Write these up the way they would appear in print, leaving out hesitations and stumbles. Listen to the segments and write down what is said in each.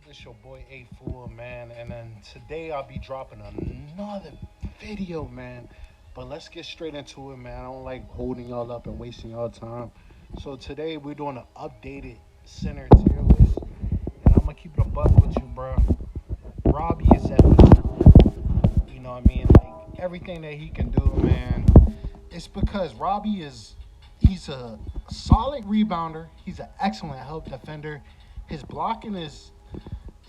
It's your boy A Fool, man, and then today I'll be dropping another video, man. But let's get straight into it, man. I don't like holding y'all up and wasting y'all time. So today we're doing an updated center tier list, and I'm gonna keep it a buck with you, bro. Robbie is at you know what I mean? Like everything that he can do, man. It's because Robbie is he's a solid rebounder. He's an excellent help defender. His blocking is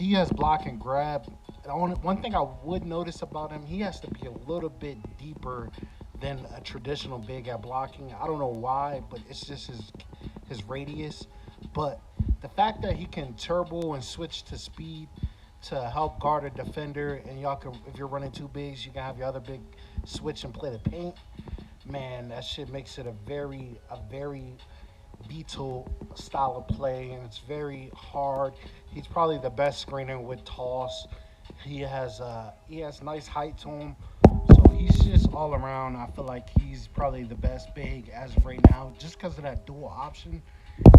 he has block and grab. One thing I would notice about him, he has to be a little bit deeper than a traditional big at blocking. I don't know why, but it's just his radius. But the fact that he can turbo and switch to speed to help guard a defender, and y'all can, if you're running two bigs, you can have your other big switch and play the paint. Man, that shit makes it a very Beetle style of play, and it's very hard. He's probably the best screener with toss. He has nice height to him, so he's just all around. I feel like he's probably the best big as of right now, just because of that dual option.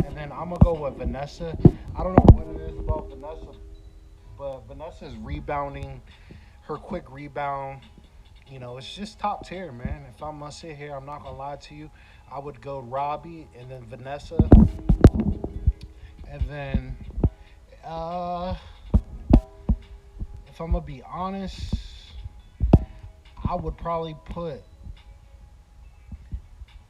And then I'm gonna go with Vanessa. I don't know what it is about Vanessa, but Vanessa's rebounding, her quick rebound, it's just top tier, man. If I'm gonna sit here, I'm not gonna lie to you. I would go Robbie and then Vanessa, and then uh, if I'm gonna be honest, I would probably put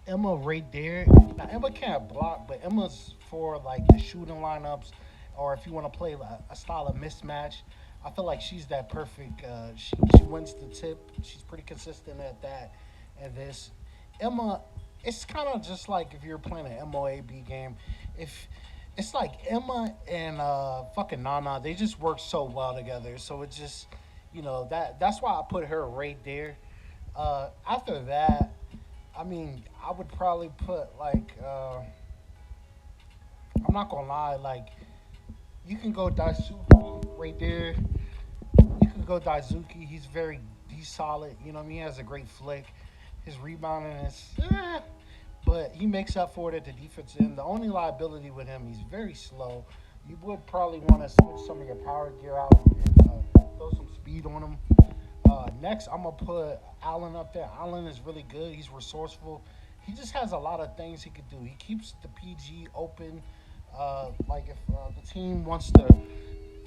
Emma right there. Now Emma can't block, but Emma's for like the shooting lineups, or if you want to play a style of mismatch. I feel like she's that perfect. She wins the tip. She's pretty consistent at that. And this Emma, it's kind of just like if you're playing an MOAB game. If it's like Emma and fucking Nana, they just work so well together. So it just, that's why I put her right there. After that, I mean, I would probably put like I'm not gonna lie, like you can go Daisuke right there. You can go Daisuke. He's solid. You know what I mean? He has a great flick. His rebounding is, but he makes up for it at the defense end. The only liability with him, he's very slow. You would probably want to switch some of your power gear out and throw some speed on him. Next, I'm gonna put Allen up there. Allen is really good. He's resourceful. He just has a lot of things he could do. He keeps the PG open. Like if the team wants to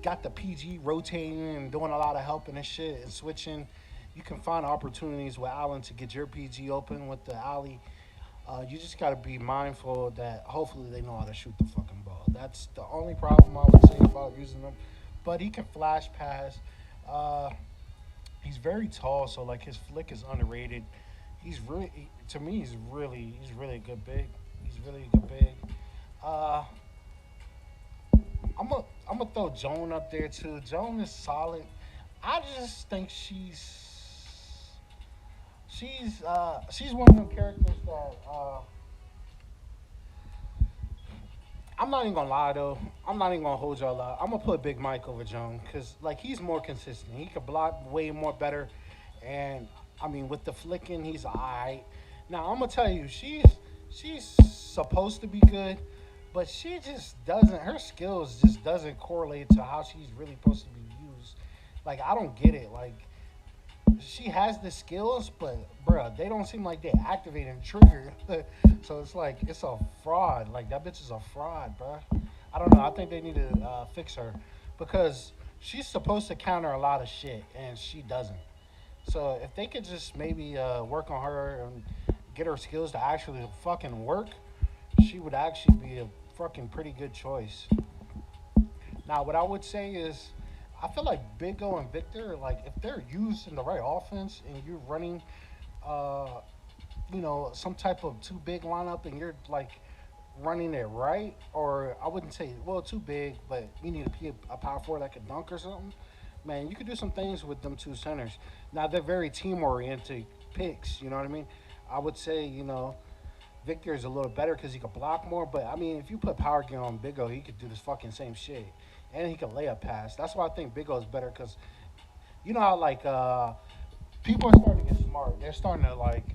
got the PG rotating and doing a lot of helping and shit and switching, you can find opportunities with Allen to get your PG open with the alley. You just got to be mindful that hopefully they know how to shoot the fucking ball. That's the only problem I would say about using them. But he can flash pass. Uh, he's very tall, so like his flick is underrated. To me, he's really a good big. He's really a good big. Uh, I'm gonna throw Joan up there too. Joan is solid. I just think she's one of them characters that I'm not even gonna lie though. I'm not even gonna hold y'all out. I'm gonna put Big Mike over Joan because like he's more consistent. He can block way more better, and I mean with the flicking, he's alright. Now I'm gonna tell you, she's supposed to be good, but she just doesn't. Her skills just doesn't correlate to how she's really supposed to be used. Like I don't get it. Like she has the skills, but bruh, they don't seem like they activate and trigger. So it's like it's a fraud. Like that bitch is a fraud, bruh. I don't know. I think they need to fix her because she's supposed to counter a lot of shit, and she doesn't. So if they could just maybe work on her and get her skills to actually fucking work, she would actually be a fucking pretty good choice. Now, what I would say is, I feel like Bigo and Victor, like if they're used in the right offense and you're running, uh, some type of too big lineup and you're like running it right, or I wouldn't say well too big, but you need to be a power forward that could dunk or something. Man, you could do some things with them two centers. Now they're very team oriented picks. You know what I mean? I would say Victor is a little better because he could block more. But I mean, if you put power gear on Big O, he could do this fucking same shit, and he can lay a pass. That's why I think Big O is better because you know how like people are starting to get smart. They're starting to like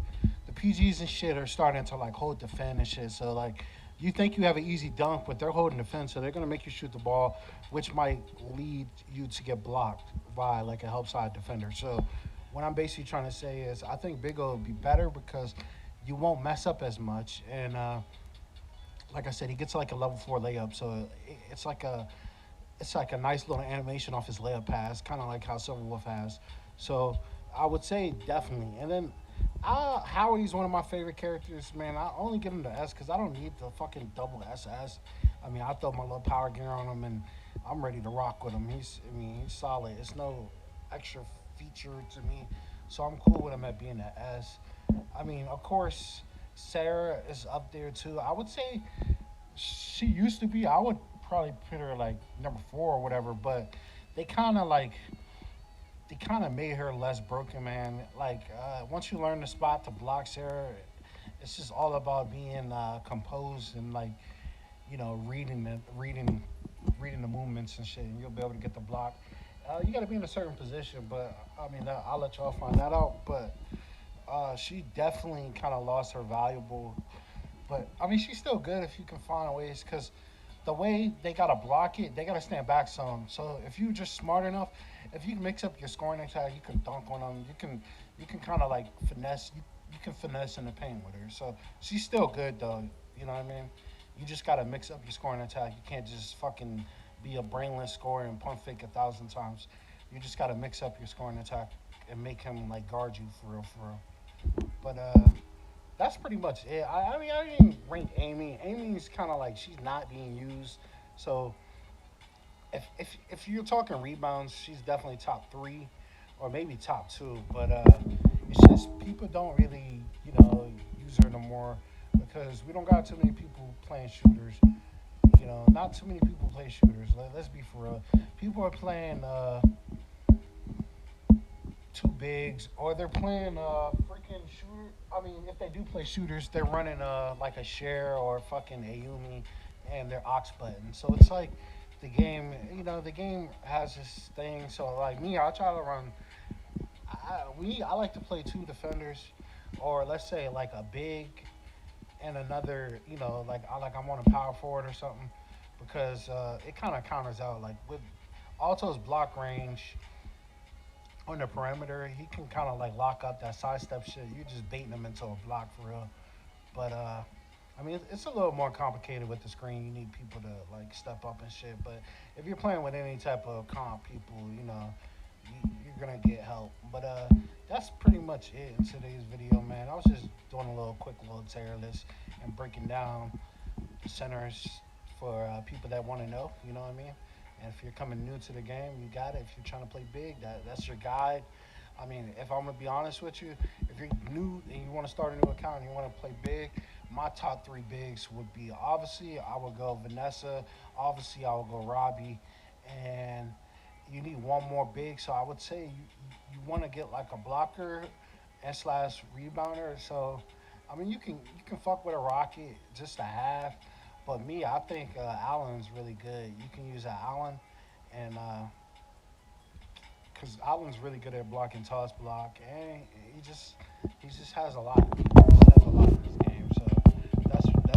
the PGs and shit are starting to like hold defend and shit. So like you think you have an easy dunk, but they're holding the fence, so they're gonna make you shoot the ball, which might lead you to get blocked by like a help side defender. So what I'm basically trying to say is I think Big O would be better because you won't mess up as much, and like I said, he gets like a level four layup, so it's like a nice little animation off his layup pass, kind of like how Silverwolf has. So I would say definitely. And then Howie's one of my favorite characters, man. I only give him the S because I don't need the fucking double SS. I mean, I throw my little power gear on him and I'm ready to rock with him. He's solid. It's no extra feature to me, so I'm cool with him at being an S. I mean, of course, Sarah is up there too. I would say she used to be. I would probably put her like number four or whatever, but they kind of like they kind of made her less broken, man. Like once you learn the spot to block Sarah, it's just all about being composed and like reading the movements and shit, and you'll be able to get the block. You got to be in a certain position, but I mean, I'll let y'all find that out. But she definitely kind of lost her valuable. But I mean, she's still good if you can find ways because the way they gotta block it, they gotta stand back some. So if you are just smart enough, if you mix up your scoring attack, you can dunk on them. You can kind of like finesse. You can finesse in the paint with her. So she's still good though. You know what I mean? You just gotta mix up your scoring attack. You can't just fucking be a brainless scorer and pump fake 1,000 times. You just gotta mix up your scoring attack and make him like guard you for real, for real. But that's pretty much it. I mean, I didn't rank Amy. Amy's kind of like she's not being used. So if you're talking rebounds, she's definitely top three, or maybe top two. But it's just people don't really use her no more because we don't got too many people playing shooters. Not too many people play shooters. Let's be for real. People are playing two bigs, or they're playing freaking shooter. I mean, if they do play shooters, they're running like a share or fucking Ayumi, and their ox button. So it's like the game has this thing. So like me, I try to run. I like to play two defenders, or let's say like a big and another. Like I'm on a power forward or something, because it kind of counters out like with Alto's block range on the perimeter, he can kind of like lock up that sidestep shit. You're just baiting him into a block for real. But I mean, it's a little more complicated with the screen. You need people to like step up and shit. But if you're playing with any type of comp people, you're gonna get help. But that's pretty much it in today's video, man. I was just doing a little quick little tier list and breaking down the centers for people that want to know. You know what I mean? And if you're coming new to the game, you got it. If you're trying to play big, that's your guide. I mean, if I'm gonna be honest with you, if you're new and you want to start a new account and you want to play big, my top three bigs would be obviously I would go Vanessa, obviously I would go Robbie, and you need one more big. So I would say you want to get like a blocker and slash rebounder. So I mean, you can fuck with a rocket just a half, but me, I think Allen's really good. You can use Allen, and because Allen's really good at blocking toss block, and he just has a lot. He just has a